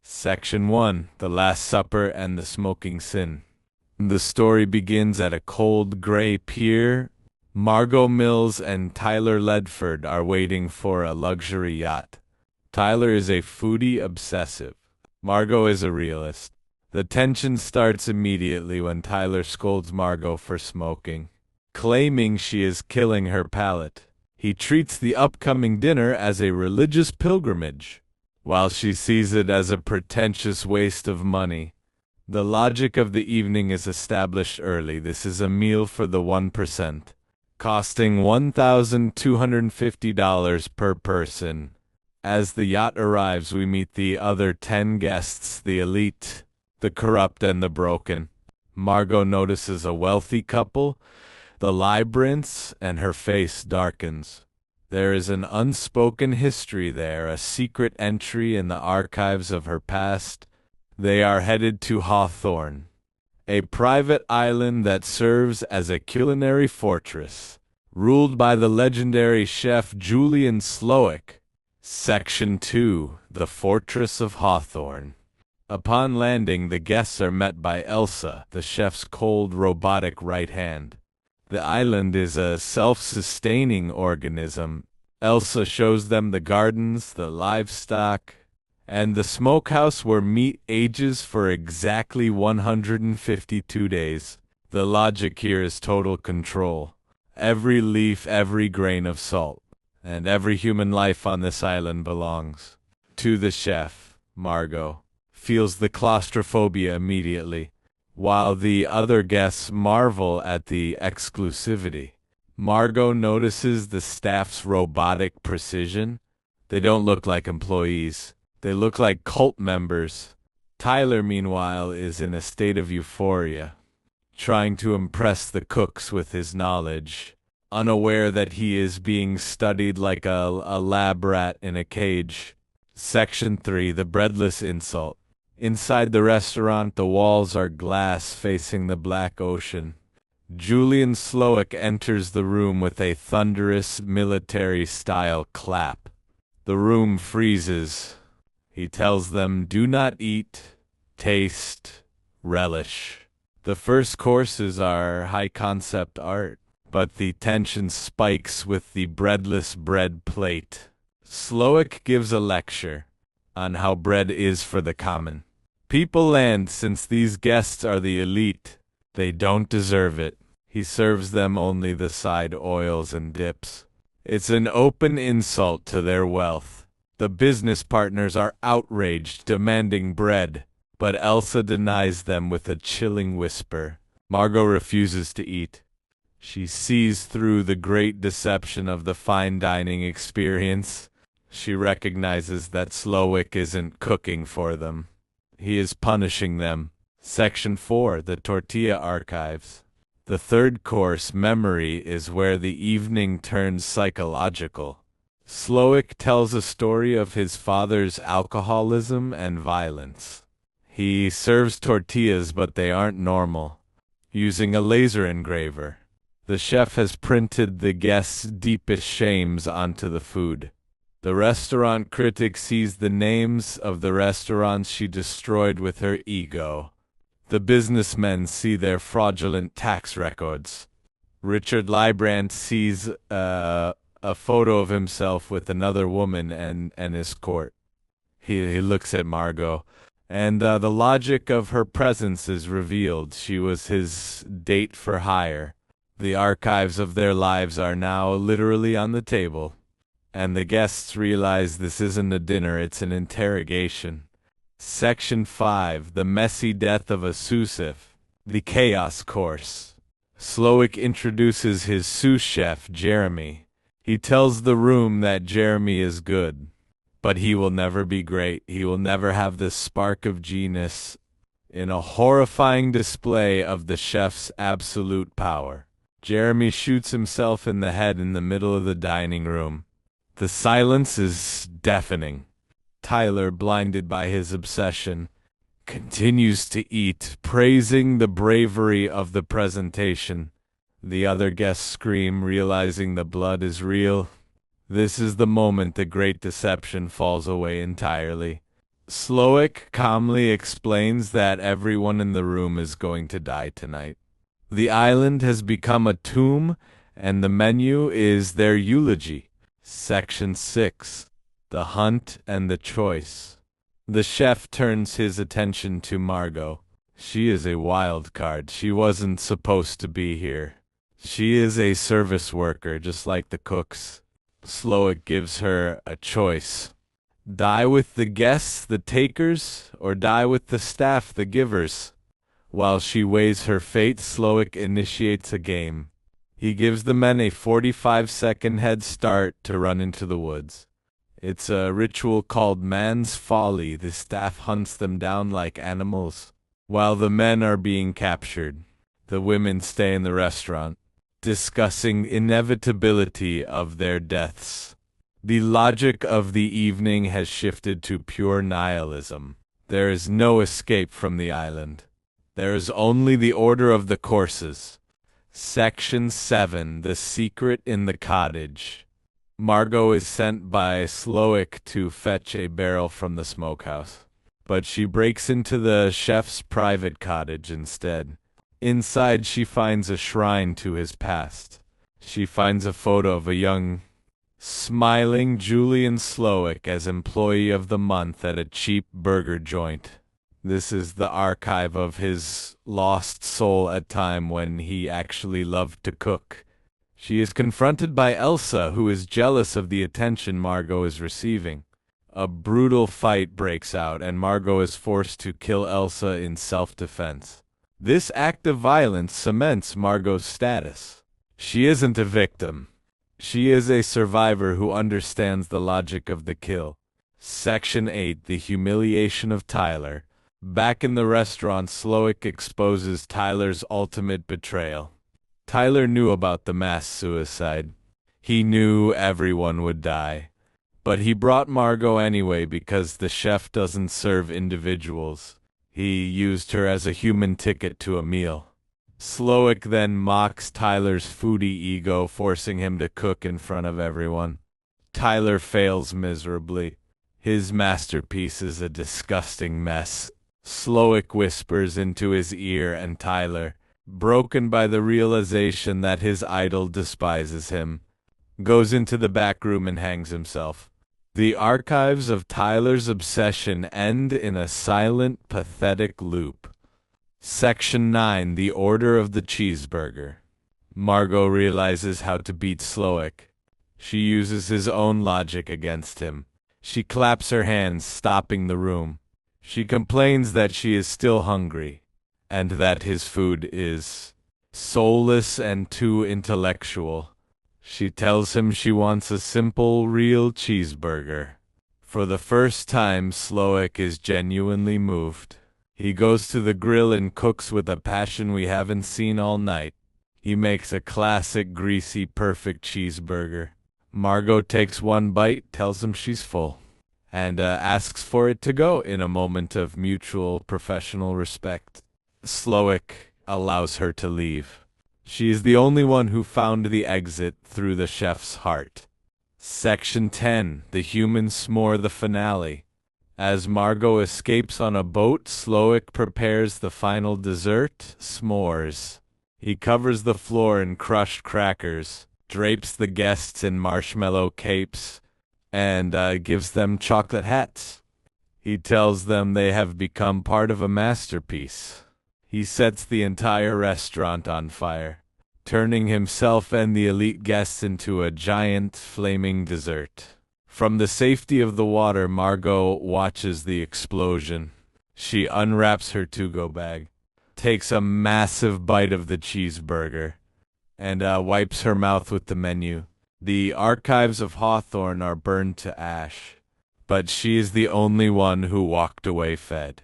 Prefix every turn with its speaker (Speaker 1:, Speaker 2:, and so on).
Speaker 1: Section 1: The Last Supper and the Smoking Sin. The story begins at a cold gray pier. Margot Mills and Tyler Ledford are waiting for a luxury yacht. Tyler is a foodie obsessive. Margot is a realist. The tension starts immediately when Tyler scolds Margot for smoking, claiming she is killing her palate. He treats the upcoming dinner as a religious pilgrimage, while she sees it as a pretentious waste of money. The logic of the evening is established early. This is a meal for the 1%, costing $1,250 per person. As the yacht arrives, we meet the other 10 guests, the elite, the corrupt, and the broken. Margot notices a wealthy couple, the Librants, and her face darkens. There is an unspoken history there, a secret entry in the archives of her past. They are headed to Hawthorne, a private island that serves as a culinary fortress, ruled by the legendary chef Julian Slowick. Section 2: The Fortress of Hawthorne. Upon landing, the guests are met by Elsa, the chef's cold, robotic right hand. The island is a self-sustaining organism. Elsa shows them the gardens, the livestock, and the smokehouse where meat ages for exactly 152 days. The logic here is total control. Every leaf, every grain of salt, and every human life on this island belongs to the chef. Margot feels the claustrophobia immediately, while the other guests marvel at the exclusivity. Margot notices the staff's robotic precision. They don't look like employees. They look like cult members. Tyler, meanwhile, is in a state of euphoria, trying to impress the cooks with his knowledge, unaware that he is being studied like a lab rat in a cage. Section 3: The Breadless Insult. Inside the restaurant, the walls are glass facing the black ocean. Julian Slowick enters the room with a thunderous military-style clap. The room freezes. He tells them, "Do not eat, taste, relish." The first courses are high-concept art, but the tension spikes with the breadless bread plate. Slowick gives a lecture on how bread is for the common people, and since these guests are the elite, they don't deserve it. He serves them only the side oils and dips. It's an open insult to their wealth. The business partners are outraged, demanding bread, but Elsa denies them with a chilling whisper. Margot refuses to eat. She sees through the great deception of the fine dining experience. She recognizes that Slowick isn't cooking for them. He is punishing them. Section 4: The Tortilla Archives. The third course, memory, is where the evening turns psychological. Slowick tells a story of his father's alcoholism and violence. He serves tortillas, but they aren't normal, using a laser engraver. The chef has printed the guests' deepest shames onto the food. The restaurant critic sees the names of the restaurants she destroyed with her ego. The businessmen see their fraudulent tax records. Richard Librant sees a photo of himself with another woman and his court. He looks at Margot, and the logic of her presence is revealed. She was his date for hire. The archives of their lives are now literally on the table, and the guests realize this isn't a dinner, it's an interrogation. Section 5: The Messy Death of a Sous-Chef. The Chaos Course. Slowick introduces his sous chef, Jeremy. He tells the room that Jeremy is good, but he will never be great. He will never have the spark of genius. In a horrifying display of the chef's absolute power, Jeremy shoots himself in the head in the middle of the dining room. The silence is deafening. Tyler, blinded by his obsession, continues to eat, praising the bravery of the presentation. The other guests scream, realizing the blood is real. This is the moment the great deception falls away entirely. Slowick calmly explains that everyone in the room is going to die tonight. The island has become a tomb, and the menu is their eulogy. Section 6. The Hunt and the Choice. The chef turns his attention to Margot. She is a wild card. She wasn't supposed to be here. She is a service worker, just like the cooks. Slowick gives her a choice. Die with the guests, the takers, or die with the staff, the givers. While she weighs her fate, Slowick initiates a game. He gives the men a 45-second head start to run into the woods. It's a ritual called man's folly. The staff hunts them down like animals. While the men are being captured, the women stay in the restaurant, discussing inevitability of their deaths. The logic of the evening has shifted to pure nihilism. There is no escape from the island. There is only the order of the courses. Section 7. The Secret in the Cottage. Margot is sent by Slowick to fetch a barrel from the smokehouse, but she breaks into the chef's private cottage instead. Inside, she finds a shrine to his past. She finds a photo of a young, smiling Julian Slowick as employee of the month at a cheap burger joint. This is the archive of his lost soul at time when he actually loved to cook. She is confronted by Elsa, who is jealous of the attention Margot is receiving. A brutal fight breaks out, and Margot is forced to kill Elsa in self-defense. This act of violence cements Margot's status. She isn't a victim. She is a survivor who understands the logic of the kill. Section 8. The Humiliation of Tyler. Back in the restaurant, Slowick exposes Tyler's ultimate betrayal. Tyler knew about the mass suicide. He knew everyone would die. But he brought Margot anyway because the chef doesn't serve individuals. He used her as a human ticket to a meal. Slowick then mocks Tyler's foodie ego, forcing him to cook in front of everyone. Tyler fails miserably. His masterpiece is a disgusting mess. Slowick whispers into his ear, and Tyler, broken by the realization that his idol despises him, goes into the back room and hangs himself. The archives of Tyler's obsession end in a silent, pathetic loop. Section 9. The Order of the Cheeseburger. Margot realizes how to beat Slowick. She uses his own logic against him. She claps her hands, stopping the room. She complains that she is still hungry, and that his food is soulless and too intellectual. She tells him she wants a simple, real cheeseburger. For the first time, Slowick is genuinely moved. He goes to the grill and cooks with a passion we haven't seen all night. He makes a classic, greasy, perfect cheeseburger. Margot takes one bite, tells him she's full, and asks for it to go in a moment of mutual professional respect. Slowick allows her to leave. She is the only one who found the exit through the chef's heart. Section 10. The Human S'more. The finale. As Margot escapes on a boat, Slowick prepares the final dessert, s'mores. He covers the floor in crushed crackers, drapes the guests in marshmallow capes, and gives them chocolate hats. He tells them they have become part of a masterpiece. He sets the entire restaurant on fire, turning himself and the elite guests into a giant, flaming dessert. From the safety of the water, Margot watches the explosion. She unwraps her to-go bag, takes a massive bite of the cheeseburger, and wipes her mouth with the menu. The archives of Hawthorne are burned to ash, but she is the only one who walked away fed.